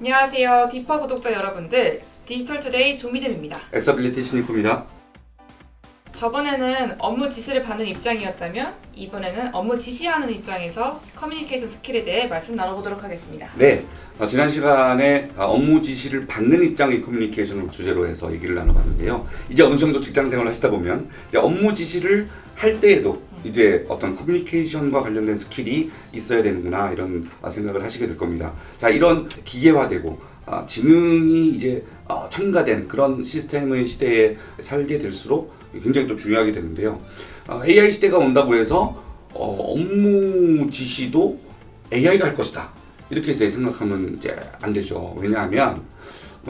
안녕하세요. 디퍼 구독자 여러분들, 디지털투데이 조미듬입니다. 엑서빌리티 신입입니다. 저번에는 업무 지시를 받는 입장이었다면 이번에는 업무 지시하는 입장에서 커뮤니케이션 스킬에 대해 말씀 나눠보도록 하겠습니다. 네, 지난 시간에 업무 지시를 받는 입장의 커뮤니케이션을 주제로 해서 얘기를 나눠봤는데요. 이제 어느 정도 직장 생활을 하시다 보면 이제 업무 지시를 할 때에도 이제 어떤 커뮤니케이션과 관련된 스킬이 있어야 되는구나 이런 생각을 하시게 될 겁니다. 자, 이런 기계화되고 지능이 이제 첨가된 그런 시스템의 시대에 살게 될수록 굉장히 또 중요하게 되는데요. AI 시대가 온다고 해서 업무 지시도 AI가 할 것이다 이렇게 이제 생각하면 이제 안 되죠. 왜냐하면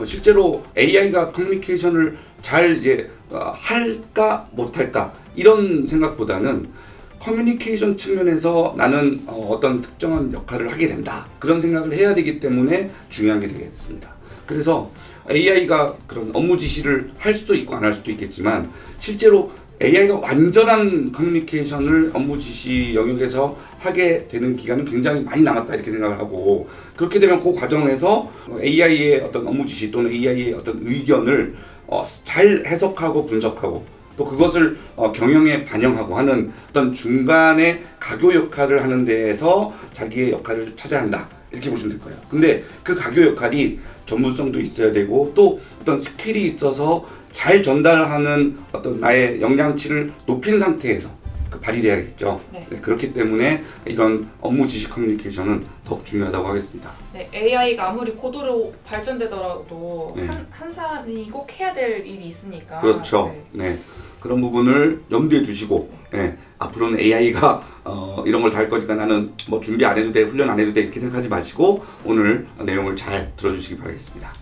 실제로 AI가 커뮤니케이션을 잘 이제 할까 못할까 이런 생각보다는 커뮤니케이션 측면에서 나는 어떤 특정한 역할을 하게 된다 그런 생각을 해야 되기 때문에 중요한 게 되겠습니다. 그래서 AI가 그런 업무 지시를 할 수도 있고 안 할 수도 있겠지만 실제로 AI가 완전한 커뮤니케이션을 업무 지시 영역에서 하게 되는 기간은 굉장히 많이 남았다 이렇게 생각을 하고, 그렇게 되면 그 과정에서 AI의 어떤 업무 지시 또는 AI의 어떤 의견을 잘 해석하고 분석하고 또 그것을 경영에 반영하고 하는 어떤 중간에 가교 역할을 하는 데에서 자기의 역할을 찾아야 한다 이렇게 보시면 될 거예요. 근데 그 가교 역할이 전문성도 있어야 되고 또 어떤 스킬이 있어서 잘 전달하는 어떤 나의 역량치를 높인 상태에서 발휘돼야겠죠. 네. 네, 그렇기 때문에 이런 업무 지시 커뮤니케이션은 더욱 중요하다고 하겠습니다. 네, AI가 아무리 고도로 발전되더라도 네. 한 사람이 꼭 해야 될 일이 있으니까. 그렇죠. 네. 그런 부분을 염두에 두시고 앞으로는 AI가 이런 걸 다 할 거니까 나는 뭐 준비 안 해도 돼, 훈련 안 해도 돼 이렇게 생각하지 마시고 오늘 내용을 잘 들어주시기 바라겠습니다.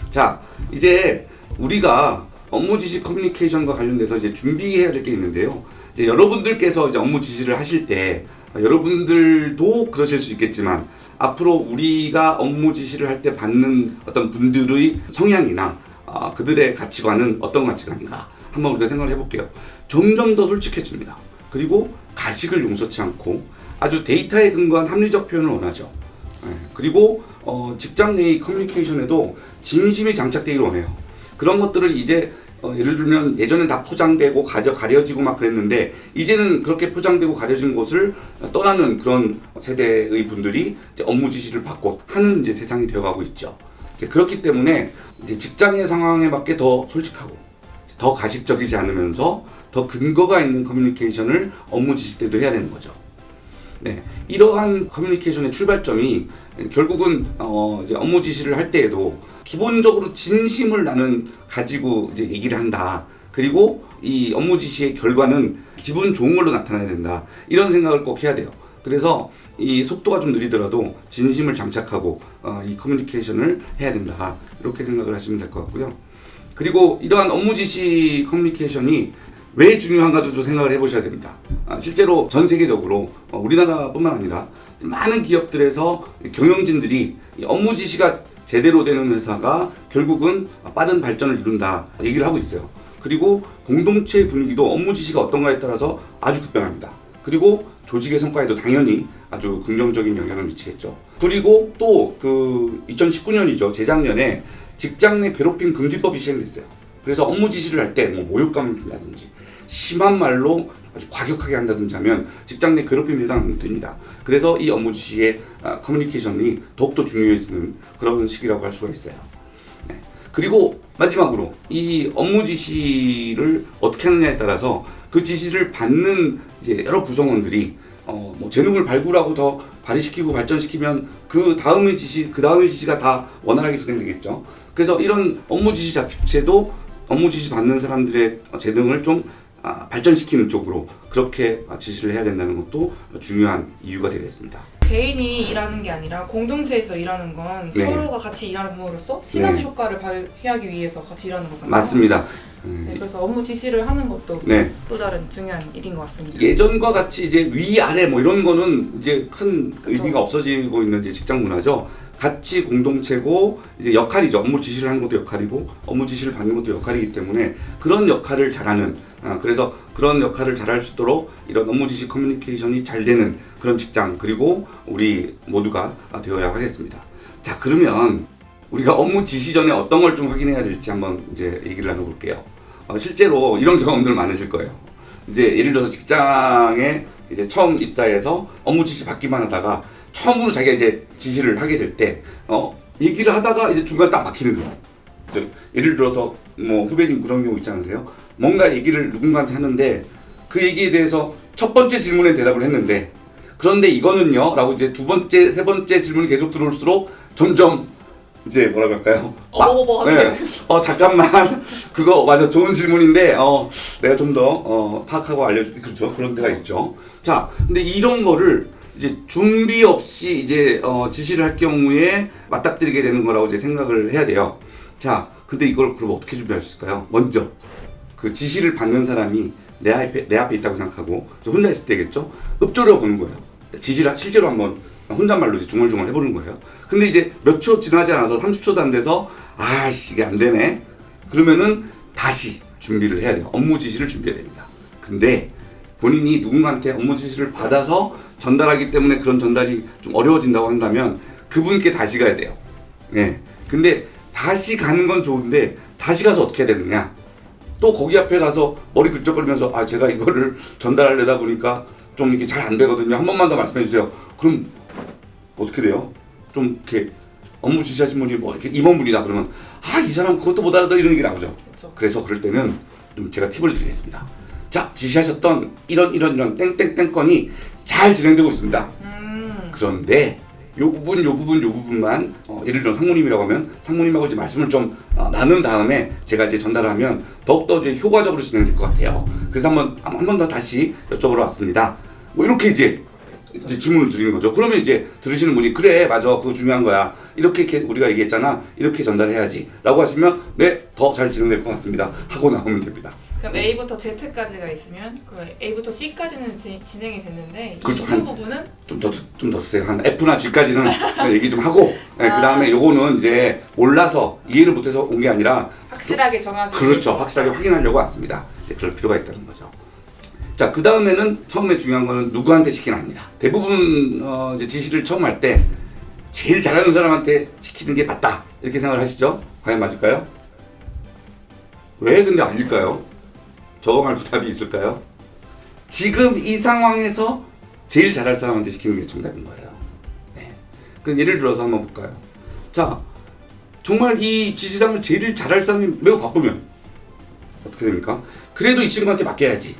자, 이제 우리가 업무 지시 커뮤니케이션과 관련돼서 이제 준비해야 될 게 있는데요. 이제 여러분들께서 이제 업무 지시를 하실 때 여러분들도 그러실 수 있겠지만 앞으로 우리가 업무 지시를 할 때 받는 어떤 분들의 성향이나 그들의 가치관은 어떤 가치관인가 한번 우리가 생각을 해볼게요. 점점 더 솔직해집니다. 그리고 가식을 용서치 않고 아주 데이터에 근거한 합리적 표현을 원하죠. 그리고 직장 내의 커뮤니케이션에도 진심이 장착되기를 원해요. 그런 것들을 이제 예를 들면 예전엔 다 포장되고 가려지고 막 그랬는데 이제는 그렇게 포장되고 가려진 것을 떠나는 그런 세대의 분들이 이제 업무 지시를 받고 하는 이제 세상이 되어가고 있죠. 그렇기 때문에 이제 직장의 상황에 맞게 더 솔직하고 더 가식적이지 않으면서 더 근거가 있는 커뮤니케이션을 업무 지시 때도 해야 되는 거죠. 네, 이러한 커뮤니케이션의 출발점이 결국은 이제 업무 지시를 할 때에도 기본적으로 진심을 나는 가지고 이제 얘기를 한다. 그리고 이 업무 지시의 결과는 기분 좋은 걸로 나타나야 된다. 이런 생각을 꼭 해야 돼요. 그래서 이 속도가 좀 느리더라도 진심을 장착하고 이 커뮤니케이션을 해야 된다. 이렇게 생각을 하시면 될 것 같고요. 그리고 이러한 업무 지시 커뮤니케이션이 왜 중요한가도 좀 생각을 해보셔야 됩니다. 실제로 전 세계적으로 우리나라뿐만 아니라 많은 기업들에서 경영진들이 업무 지시가 제대로 되는 회사가 결국은 빠른 발전을 이룬다 얘기를 하고 있어요. 그리고 공동체 분위기도 업무 지시가 어떤가에 따라서 아주 급변합니다. 그리고 조직의 성과에도 당연히 아주 긍정적인 영향을 미치겠죠. 그리고 또 그 2019년이죠. 재작년에 직장 내 괴롭힘 금지법이 시행됐어요. 그래서 업무 지시를 할 때 뭐 모욕감을 준다든지 심한 말로 아주 과격하게 한다든지 하면 직장 내 괴롭힘에 해당됩니다. 그래서 이 업무 지시의 커뮤니케이션이 더욱더 중요해지는 그런 시기라고 할 수가 있어요. 네. 그리고 마지막으로 이 업무 지시를 어떻게 하느냐에 따라서 그 지시를 받는 이제 여러 구성원들이 뭐 재능을 발굴하고 더 발휘시키고 발전시키면 그 다음의 지시가 다 원활하게 진행되겠죠. 그래서 이런 업무 지시 자체도 업무 지시 받는 사람들의 재능을 좀 발전시키는 쪽으로 그렇게 지시를 해야 된다는 것도 중요한 이유가 되겠습니다. 개인이 일하는 게 아니라 공동체에서 일하는 건 네. 서로가 같이 일함으로써 시너지 효과를 발휘하기 위해서 같이 일하는 거잖아요. 맞습니다. 네, 그래서 업무 지시를 하는 것도 네. 또 다른 중요한 일인 것 같습니다. 예전과 같이 이제 위아래 뭐 이런 거는 이제 큰 그쵸. 의미가 없어지고 있는 이제 직장 문화죠. 같이 공동체고 이제 역할이죠. 업무 지시를 하는 것도 역할이고 업무 지시를 받는 것도 역할이기 때문에 그런 역할을 잘하는 그래서 그런 역할을 잘할 수 있도록 이런 업무 지시 커뮤니케이션이 잘 되는 그런 직장 그리고 우리 모두가 되어야 하겠습니다. 자, 그러면 우리가 업무 지시 전에 어떤 걸 좀 확인해야 될지 한번 이제 얘기를 나눠볼게요. 실제로 이런 경험들 많으실 거예요. 이제 예를 들어서 직장에 이제 처음 입사해서 업무 지시 받기만 하다가 처음으로 자기가 이제 지시를 하게 될 때, 얘기를 하다가 이제 중간에 딱 막히는 거예요. 예를 들어서 뭐 후배님 그런 경우 있지 않으세요? 뭔가 얘기를 누군가한테 하는데 그 얘기에 대해서 첫 번째 질문에 대답을 했는데 그런데 이거는요? 라고 이제 두 번째, 세 번째 질문이 계속 들어올수록 점점 이제 뭐라고 할까요? 어버버버하네. 잠깐만. 그거 맞아. 좋은 질문인데 내가 좀 더 파악하고 알려줄게. 그렇죠. 그런 데가 있죠. 자, 근데 이런 거를 이제 준비 없이 이제 지시를 할 경우에 맞닥뜨리게 되는 거라고 이제 생각을 해야 돼요. 자, 근데 이걸 그럼 어떻게 준비할 수 있을까요? 먼저 그 지시를 받는 사람이 내 앞에 있다고 생각하고 혼자 있을 때겠죠. 읊조려 보는 거예요. 지시를 실제로 한번 혼잣말로 이제 중얼중얼 해보는 거예요. 근데 이제 몇 초 지나지 않아서 30초도 안 돼서 아이씨 이게 안 되네. 그러면은 다시 준비를 해야 돼요. 업무 지시를 준비해야 됩니다. 근데 본인이 누군가한테 업무 지시를 받아서 전달하기 때문에 그런 전달이 좀 어려워진다고 한다면 그분께 다시 가야 돼요. 네. 근데 다시 가는 건 좋은데 다시 가서 어떻게 해야 되느냐? 또 거기 앞에 가서 머리 긁적거리면서 제가 이거를 전달하려다 보니까 좀 이게 잘 안 되거든요. 한 번만 더 말씀해 주세요. 그럼 어떻게 돼요? 좀 이렇게 업무 지시하신 분이 뭐 이렇게 임원분이다 그러면 이 사람 그것도 못 알아듣 이런 얘기 나오죠. 그렇죠. 그래서 그럴 때는 좀 제가 팁을 드리겠습니다. 자, 지시하셨던 이런 땡땡땡 건이 잘 진행되고 있습니다. 그런데 요 부분만 예를 들어 상무님이라고 하면 상무님하고 이제 말씀을 좀 나눈 다음에 제가 이제 전달하면 더욱더 이제 효과적으로 진행될 것 같아요. 그래서 한 번 더 다시 여쭤보러 왔습니다. 뭐 이렇게 이제 질문을 드리는 거죠. 그러면 이제 들으시는 분이 그래 맞아 그거 중요한 거야 이렇게 우리가 얘기했잖아 이렇게 전달해야지 라고 하시면 네 더 잘 진행될 것 같습니다 하고 나오면 됩니다. 그럼 A부터 Z까지가 있으면 그 A부터 C까지는 진행이 됐는데 그렇죠. 이 부분은 좀 더 쓰세요. 한 F나 G까지는 얘기 좀 하고 네, 그 다음에 요거는 이제 몰라서 이해를 못해서 온 게 아니라 확실하게 정하기 그렇죠. 확실하게 확인하려고 왔습니다. 이제 그럴 필요가 있다는 거죠. 자, 그 다음에는 처음에 중요한 거는 누구한테 시키는 아닙니다. 대부분 이제 지시를 처음 할 때 제일 잘하는 사람한테 시키는 게 맞다 이렇게 생각을 하시죠? 과연 맞을까요? 왜 근데 아닐까요? 저거 말고 답이 있을까요? 지금 이 상황에서 제일 잘할 사람한테 시키는 게 정답인 거예요. 네. 그 예를 들어서 한번 볼까요? 자, 정말 이 지시상을 제일 잘할 사람이 매우 바쁘면 어떻게 됩니까? 그래도 이 친구한테 맡겨야지.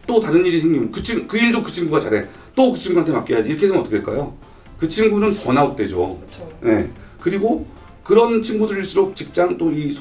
또 다른 일이 생기면 그 일도 그 친구가 잘해. 또 그 친구한테 맡겨야지. 이렇게 되면 어떻게 될까요? 그 친구는 번아웃 되죠. 그렇죠. 네. 그리고 그런 친구들일수록 직장 또 이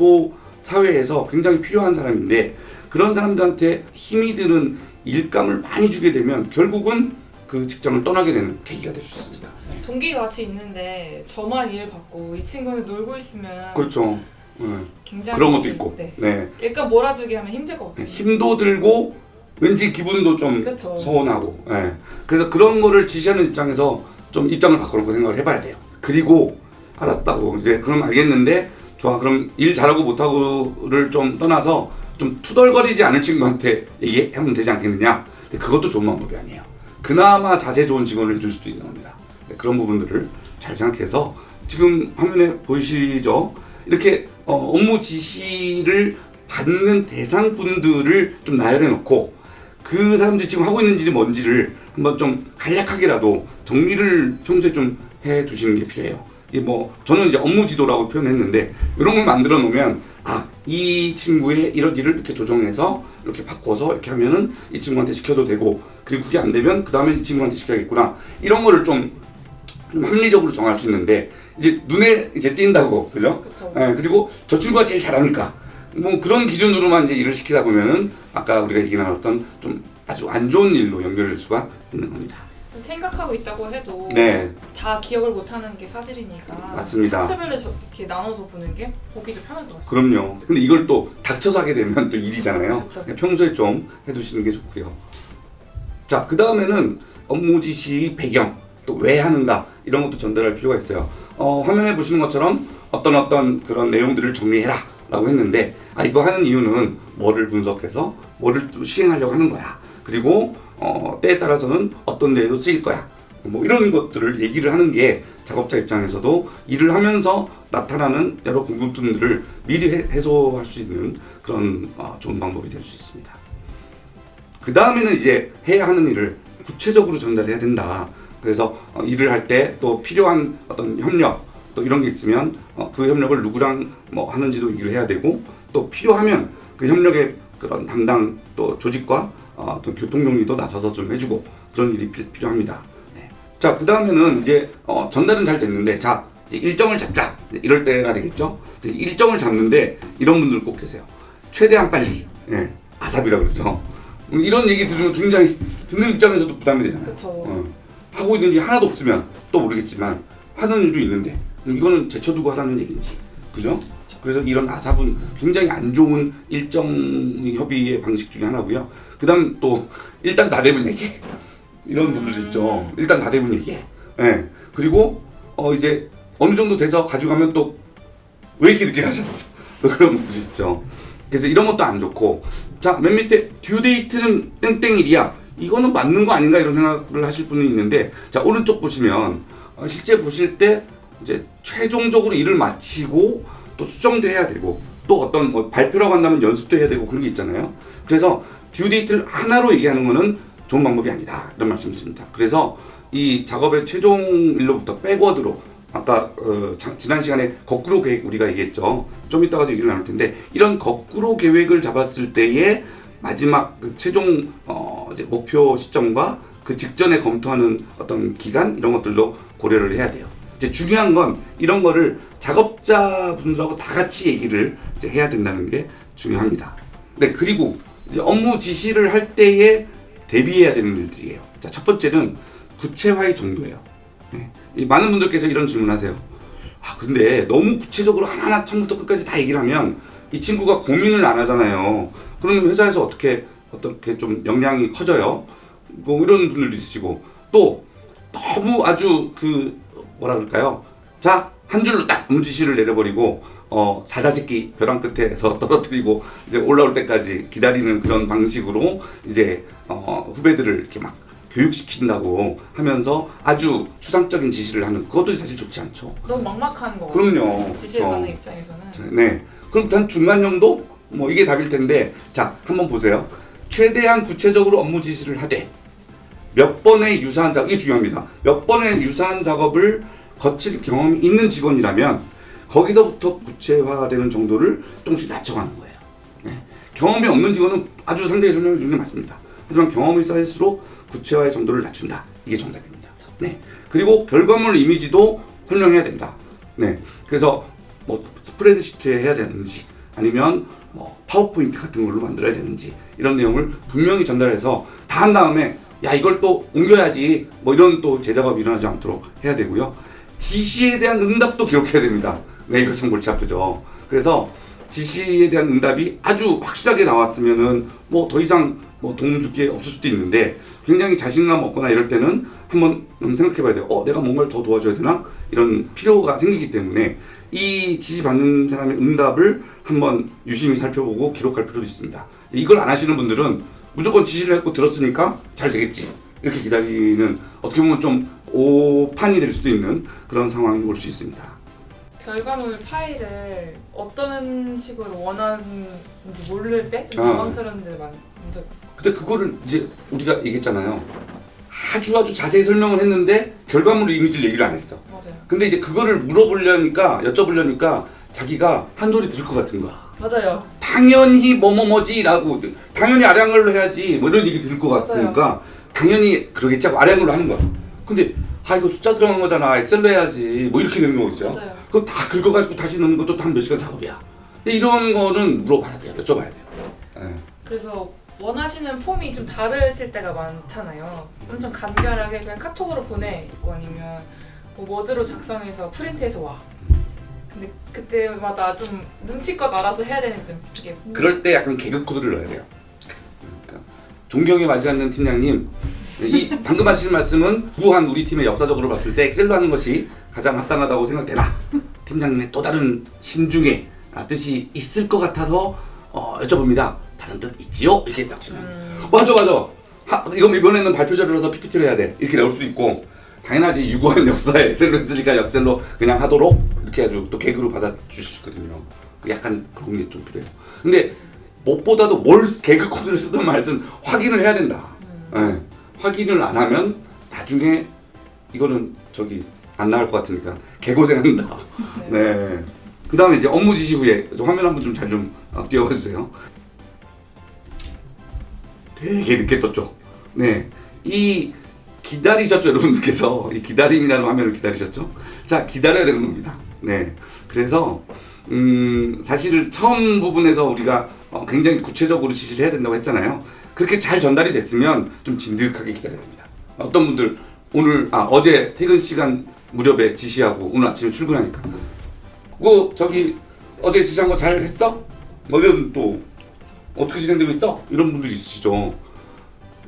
사회에서 굉장히 필요한 사람인데 그런 사람들한테 힘이 드는 일감을 많이 주게 되면 결국은 그 직장을 떠나게 되는 계기가 될 수 있습니다. 동기가 같이 있는데 저만 일 받고 이 친구는 놀고 있으면 그렇죠. 네. 굉장히 그런 것도 있고. 네. 네. 일단 몰아주게 하면 힘들 것 같아요. 힘도 들고 왠지 기분도 좀 그쵸. 서운하고. 네. 그래서 그런 거를 지시하는 입장에서 좀 입장을 바꿔놓고 생각을 해봐야 돼요. 그리고 알았다고 이제 그럼 알겠는데 좋아 그럼 일 잘하고 못하고를 좀 떠나서 좀 투덜거리지 않을 친구한테 얘기하면 되지 않겠느냐. 근데 그것도 좋은 방법이 아니에요. 그나마 자세 좋은 직원을 줄 수도 있는 겁니다. 그런 부분들을 잘 생각해서 지금 화면에 보이시죠? 이렇게 업무 지시를 받는 대상분들을 좀 나열해 놓고 그 사람들이 지금 하고 있는 일이 뭔지를 한번 좀 간략하게라도 정리를 평소에 좀 해 두시는 게 필요해요. 이게 뭐 저는 이제 업무 지도라고 표현했는데 이런 걸 만들어 놓으면 이 친구의 이런 일을 이렇게 조정해서 이렇게 바꿔서 이렇게 하면은 이 친구한테 시켜도 되고 그리고 그게 안 되면 그 다음에 이 친구한테 시켜야겠구나 이런 거를 좀 합리적으로 정할 수 있는데 이제 눈에 이제 띈다고 그죠? 그쵸. 네, 그리고 저 친구가 제일 잘하니까 뭐 그런 기준으로만 이제 일을 시키다 보면은 아까 우리가 얘기 나눴던 좀 아주 안 좋은 일로 연결될 수가 있는 겁니다. 생각하고 있다고 해도 네. 다 기억을 못하는 게 사실이니까 맞습니다. 차트별로 이렇게 나눠서 보는 게 보기도 편할 것 같습니다. 그럼요. 근데 이걸 또 닥쳐서 하게 되면 또 일이잖아요. 그쵸. 평소에 좀 해두시는 게 좋고요. 자, 그 다음에는 업무 지시 배경, 또 왜 하는가 이런 것도 전달할 필요가 있어요. 화면에 보시는 것처럼 어떤 그런 내용들을 정리해라 라고 했는데 이거 하는 이유는 뭐를 분석해서 뭐를 또 시행하려고 하는 거야. 그리고 때에 따라서는 어떤 데에도 쓰일 거야. 뭐 이런 것들을 얘기를 하는 게 작업자 입장에서도 일을 하면서 나타나는 여러 궁금증들을 미리 해소할 수 있는 그런 좋은 방법이 될 수 있습니다. 그 다음에는 이제 해야 하는 일을 구체적으로 전달해야 된다. 그래서 일을 할 때 또 필요한 어떤 협력 또 이런 게 있으면 그 협력을 누구랑 뭐 하는지도 얘기를 해야 되고, 또 필요하면 그 협력의 그런 담당 또 조직과 또 교통용리도 나서서 좀 해주고 그런 일이 필요합니다. 네. 자, 그 다음에는 이제 전달은 잘 됐는데, 자 이제 일정을 잡자 이럴 때가 되겠죠. 일정을 잡는데 이런 분들 꼭 계세요. 최대한 빨리, 예, 아삽이라 그러죠. 이런 얘기 들으면 굉장히 듣는 입장에서도 부담이 되잖아요. 그쵸. 하고 있는 일이 하나도 없으면 또 모르겠지만 하는 일도 있는데 이거는 제쳐두고 하라는 얘기인지, 그죠? 그래서 이런 아삽은 굉장히 안 좋은 일정 협의의 방식 중에 하나고요. 그 다음 또 일단 나대면 얘기해. 이런 분들도 있죠. 일단 나대면 얘기해. 예. 그리고 이제 어느 정도 돼서 가져가면 또 왜 이렇게 늦게 가셨어? 또 그런 분들 있죠. 그래서 이런 것도 안 좋고, 자, 맨 밑에 듀데이트는 땡땡일이야. 이거는 맞는 거 아닌가 이런 생각을 하실 분이 있는데, 자, 오른쪽 보시면 실제 보실 때 이제 최종적으로 일을 마치고 또 수정도 해야 되고 또 어떤 뭐 발표라고 한다면 연습도 해야 되고 그런 게 있잖아요. 그래서 듀데이트를 하나로 얘기하는 거는 좋은 방법이 아니다 이런 말씀을 드립니다. 그래서 이 작업의 최종 일로부터 백워드로, 아까 지난 시간에 거꾸로 계획 우리가 얘기했죠. 좀 이따가도 얘기를 나눌 텐데, 이런 거꾸로 계획을 잡았을 때의 마지막 그 최종 이제 목표 시점과 그 직전에 검토하는 어떤 기간 이런 것들도 고려를 해야 돼요. 이제 중요한 건 이런 거를 작업자분들하고 다 같이 얘기를 이제 해야 된다는 게 중요합니다. 네, 그리고 이제 업무 지시를 할 때에 대비해야 되는 일들이에요. 자, 첫 번째는 구체화의 정도예요. 네. 많은 분들께서 이런 질문하세요. 근데 너무 구체적으로 하나하나 처음부터 끝까지 다 얘기를 하면 이 친구가 고민을 안 하잖아요. 그러면 회사에서 어떻게 좀 역량이 커져요? 뭐 이런 분들도 있으시고, 또 너무 아주 뭐라 그럴까요? 자, 한 줄로 딱 업무 지시를 내려버리고 사자새끼 벼랑 끝에서 떨어뜨리고 이제 올라올 때까지 기다리는 그런 방식으로 이제 후배들을 이렇게 막 교육시킨다고 하면서 아주 추상적인 지시를 하는, 그것도 사실 좋지 않죠. 너무 막막한 거. 그럼요. 지시를 받는 입장에서는. 네. 그럼 단 중간 정도? 뭐 이게 답일 텐데, 자, 한번 보세요. 최대한 구체적으로 업무 지시를 하되 몇 번의 유사한 작업, 이게 중요합니다. 몇 번의 유사한 작업을 거칠 경험이 있는 직원이라면 거기서부터 구체화되는 정도를 조금씩 낮춰가는 거예요. 네. 경험이 없는 직원은 아주 상세히 설명해 주는 게 맞습니다. 하지만 경험이 쌓일수록 구체화의 정도를 낮춘다. 이게 정답입니다. 네. 그리고 결과물 이미지도 설명해야 된다. 네. 그래서 뭐 스프레드시트에 해야 되는지 아니면 뭐 파워포인트 같은 걸로 만들어야 되는지 이런 내용을 분명히 전달해서 다 한 다음에 야, 이걸 또 옮겨야지 뭐 이런 또 재작업이 일어나지 않도록 해야 되고요. 지시에 대한 응답도 기록해야 됩니다. 네, 이거 참 골치 아프죠. 그래서 지시에 대한 응답이 아주 확실하게 나왔으면은 뭐 더 이상 뭐 도움 줄 게 없을 수도 있는데, 굉장히 자신감 없거나 이럴 때는 한번 생각해 봐야 돼요. 내가 뭔가를 더 도와줘야 되나? 이런 필요가 생기기 때문에 이 지시 받는 사람의 응답을 한번 유심히 살펴보고 기록할 필요도 있습니다. 이걸 안 하시는 분들은 무조건 지시를 했고 들었으니까 잘 되겠지 이렇게 기다리는, 어떻게 보면 좀 오판이 될 수도 있는 그런 상황이 올 수 있습니다. 결과물 파일을 어떤 식으로 원하는지 모를 때 좀 당황스러운 데도 많죠. 근데 그거를 이제 우리가 얘기했잖아요. 아주 자세히 설명을 했는데 결과물 이미지를 얘기를 안 했어. 맞아요. 근데 이제 그거를 여쭤보려니까 자기가 한 소리 들을 것 같은 거야. 맞아요. 당연히 뭐뭐뭐지라고, 당연히 아래 한글로 해야지 뭐 이런 얘기 들을 것 맞아요. 같으니까 당연히 그러겠지 하고 아래 한글로 하는 거야. 근데 이거 숫자 들어간 거잖아, 엑셀로 해야지 뭐 이렇게 되는 거 있어요. 맞아요. 그거 다 긁어가지고 다시 넣는 것도 한 몇 시간 작업이야. 근데 이런 거는 물어봐야 돼요. 여쭤봐야 돼요. 네. 그래서 원하시는 폼이 좀 다르실 때가 많잖아요. 엄청 간결하게 그냥 카톡으로 보내고 아니면 뭐 워드로 작성해서 프린트해서 와. 근데 그때마다 좀 눈치껏 알아서 해야 되는 좀 그게. 그럴 때 약간 개그 코드를 넣어야 돼요. 그러니까 존경에 맞지 않는 팀장님, 이 방금 하신 말씀은 무한 우리 팀의 역사적으로 봤을 때 엑셀로 하는 것이 가장 합당하다고 생각되나 팀장님의 또 다른 심중의 뜻이 있을 것 같아서 여쭤봅니다. 다른 뜻 있지요? 이렇게 딱 주면 맞아. 이거 이번에는 발표 자료라서 PPT로 해야 돼. 이렇게 나올 수도 있고, 당연하지 유구한 역사에 엑셀로 했으니까 엑셀로 그냥 하도록 이렇게 아주 또 개그로 받아주시거든요. 약간 그런 게 좀 필요해요. 근데 무엇보다도 뭘 개그 코드를 쓰든 말든 확인을 해야 된다. 네. 확인을 안 하면 나중에 이거는 안 나올 것 같으니까 개고생한다. 네. 그 다음에 이제 업무 지시 후에 화면 한번 좀 잘 좀 띄워봐 주세요. 되게 늦게 떴죠. 네. 이 기다리셨죠, 여러분들께서. 이 기다림이라는 화면을 기다리셨죠? 자, 기다려야 되는 겁니다. 네. 그래서, 사실 처음 부분에서 우리가 굉장히 구체적으로 지시를 해야 된다고 했잖아요. 그렇게 잘 전달이 됐으면 좀 진득하게 기다려야 됩니다. 어떤 분들, 어제 퇴근 시간 무렵에 지시하고 오늘 아침에 출근하니까. 어제 지시한 거 잘 했어? 뭐 이런 또, 어떻게 진행되고 있어? 이런 분들이 있으시죠.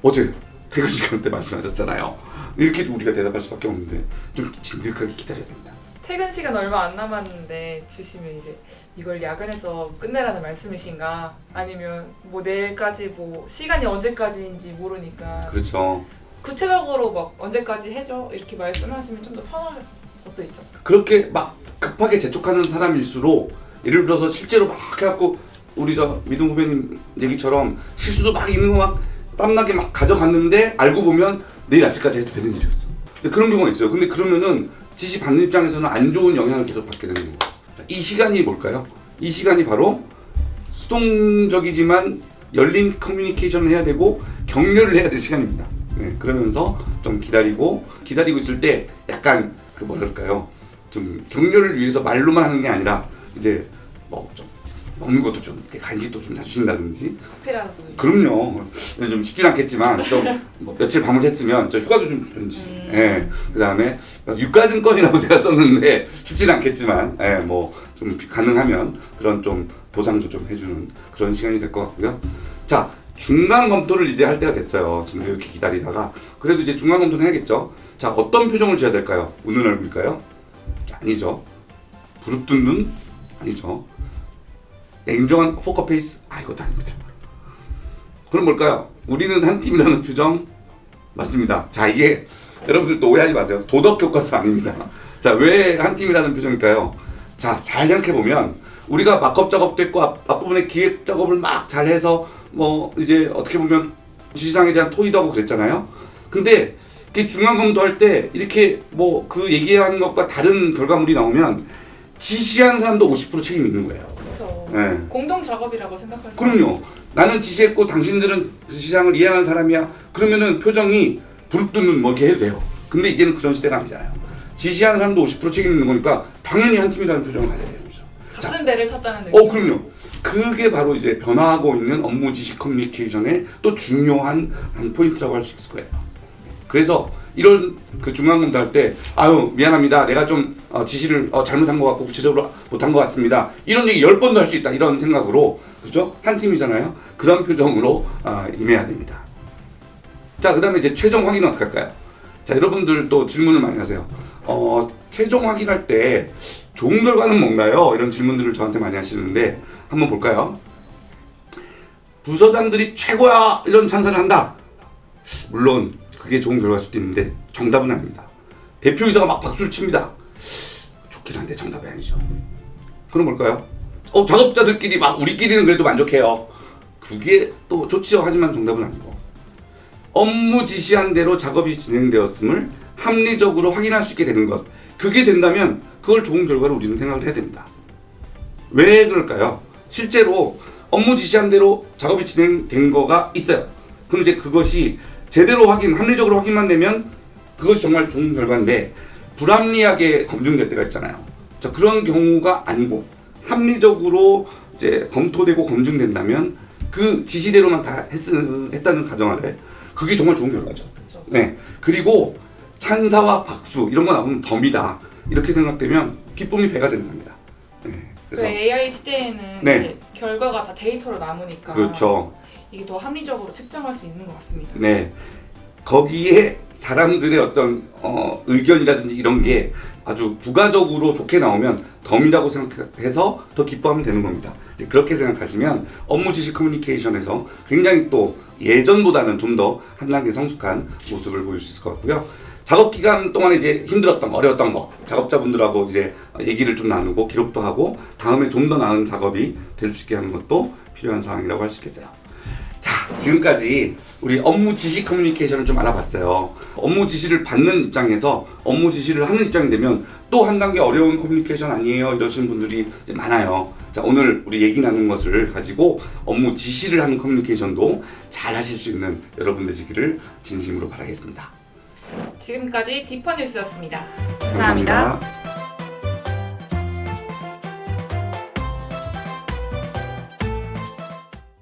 어제 퇴근 시간 때 말씀하셨잖아요. 이렇게 우리가 대답할 수밖에 없는데 좀 진득하게 기다려야 됩니다. 퇴근 시간 얼마 안 남았는데 주시면 이제 이걸 야근해서 끝내라는 말씀이신가? 아니면 뭐 내일까지 뭐 시간이 언제까지인지 모르니까 그렇죠. 구체적으로 막 언제까지 해줘 이렇게 말씀하시면 좀 더 편할 것도 있죠. 그렇게 막 급하게 재촉하는 사람일수록 예를 들어서 실제로 막 해갖고 우리 미동 후배님 얘기처럼 실수도 막 있는 거 막 땀나게 막 가져갔는데 알고 보면 내일 아침까지 해도 되는 일이었어. 근데 그런 경우가 있어요. 근데 그러면은 지시 받는 입장에서는 안 좋은 영향을 계속 받게 되는 거예요. 자, 이 시간이 뭘까요? 이 시간이 바로 수동적이지만 열린 커뮤니케이션을 해야 되고 격려를 해야 될 시간입니다. 네, 그러면서 좀 기다리고 있을 때 약간 좀 격려를 위해서 말로만 하는 게 아니라 이제 뭐 좀 먹는 것도 좀 간식도 좀 사주신다든지. 커피라도. 그럼요. 좀 쉽진 않겠지만 좀 뭐 며칠 밤을 샜으면 저 휴가도 좀 주든지. 예. 그다음에 유가증권이라고 제가 썼는데 쉽진 않겠지만 뭐 좀 가능하면 그런 좀 보상도 좀 해주는 그런 시간이 될 것 같고요. 자, 중간 검토를 이제 할 때가 됐어요. 지금 이렇게 기다리다가 그래도 이제 중간 검토는 해야겠죠. 자, 어떤 표정을 지어야 될까요? 웃는 얼굴일까요? 아니죠. 부릅뜬 눈? 아니죠. 냉정한 포커페이스? 이것도 아닙니다. 그럼 뭘까요? 우리는 한 팀이라는 표정? 맞습니다. 자, 이게 여러분들 또 오해하지 마세요. 도덕 교과서 아닙니다. 자, 왜 한 팀이라는 표정일까요? 자, 잘 생각해보면 우리가 마크업 작업도 했고 앞부분에 기획 작업을 막 잘해서 뭐 이제 어떻게 보면 지시사항에 대한 토의도 하고 그랬잖아요. 근데 중간 검토할 때 이렇게 뭐 그 얘기한 것과 다른 결과물이 나오면 지시하는 사람도 50% 책임이 있는 거예요. 그렇죠. 네. 공동 작업이라고 생각하시면. 그럼요. 나는 지시했고 당신들은 그 지시사항을 이해하는 사람이야. 그러면은 표정이 부릅뜨는 뭐 이렇게 해도 돼요. 근데 이제는 그런 시대가 아니잖아요. 지시하는 사람도 50% 책임 있는 거니까 당연히 한 팀이라는 표정을 가져야 되는 거죠. 같은 배를 탔다는 느낌. 그럼요. 그게 바로 이제 변화하고 있는 업무 지시 커뮤니케이션의 또 중요한 한 포인트라고 할 수 있을 거예요. 그래서 이런 그 중간 검토할 때 미안합니다. 내가 좀 지시를 잘못한 것 같고 구체적으로 못한 것 같습니다. 이런 얘기 10번도 할 수 있다. 이런 생각으로 그죠? 한 팀이잖아요. 그런 표정으로 임해야 됩니다. 자, 그 다음에 이제 최종 확인은 어떻게 할까요? 자, 여러분들 또 질문을 많이 하세요. 최종 확인할 때 좋은 결과는 뭔가요? 이런 질문들을 저한테 많이 하시는데 한번 볼까요? 부서장들이 최고야! 이런 찬사를 한다. 물론 그게 좋은 결과일 수도 있는데 정답은 아닙니다. 대표이사가 막 박수를 칩니다. 좋긴 한데 정답이 아니죠. 그럼 뭘까요? 작업자들끼리 막 우리끼리는 그래도 만족해요. 그게 또 좋지요. 하지만 정답은 아니고. 업무 지시한 대로 작업이 진행되었음을 합리적으로 확인할 수 있게 되는 것. 그게 된다면 그걸 좋은 결과로 우리는 생각을 해야 됩니다. 왜 그럴까요? 실제로 업무 지시한 대로 작업이 진행된 거가 있어요. 그럼 이제 그것이 제대로 합리적으로 확인만 되면 그것이 정말 좋은 결과인데 불합리하게 검증될 때가 있잖아요. 자, 그런 경우가 아니고 합리적으로 이제 검토되고 검증된다면 그 지시대로만 다 했다는 가정하에 그게 정말 좋은 결과죠. 그렇죠. 네. 그리고 찬사와 박수 이런 거 나오면 덤이다. 이렇게 생각되면 기쁨이 배가 되는 겁니다. 네. 그래서 AI 시대에는 네. 이제 결과가 다 데이터로 남으니까 그렇죠. 이게 더 합리적으로 측정할 수 있는 것 같습니다. 네. 거기에 사람들의 어떤 의견이라든지 이런 게 아주 부가적으로 좋게 나오면 덤이라고 생각해서 더 기뻐하면 되는 겁니다. 이제 그렇게 생각하시면 업무 지시 커뮤니케이션에서 굉장히 또 예전보다는 좀 더 한 단계 성숙한 모습을 보일 수 있을 것 같고요. 작업 기간 동안에 이제 힘들었던 거, 어려웠던 거, 작업자분들하고 이제 얘기를 좀 나누고 기록도 하고 다음에 좀 더 나은 작업이 될 수 있게 하는 것도 필요한 사항이라고 할 수 있겠어요. 자, 지금까지 우리 업무 지시 커뮤니케이션을 좀 알아봤어요. 업무 지시를 받는 입장에서 업무 지시를 하는 입장이 되면 또 한 단계 어려운 커뮤니케이션 아니에요? 이러시는 분들이 이제 많아요. 자, 오늘 우리 얘기 나눈 것을 가지고 업무 지시를 하는 커뮤니케이션도 잘 하실 수 있는 여러분 되시기를 진심으로 바라겠습니다. 지금까지 디퍼 뉴스였습니다. 감사합니다.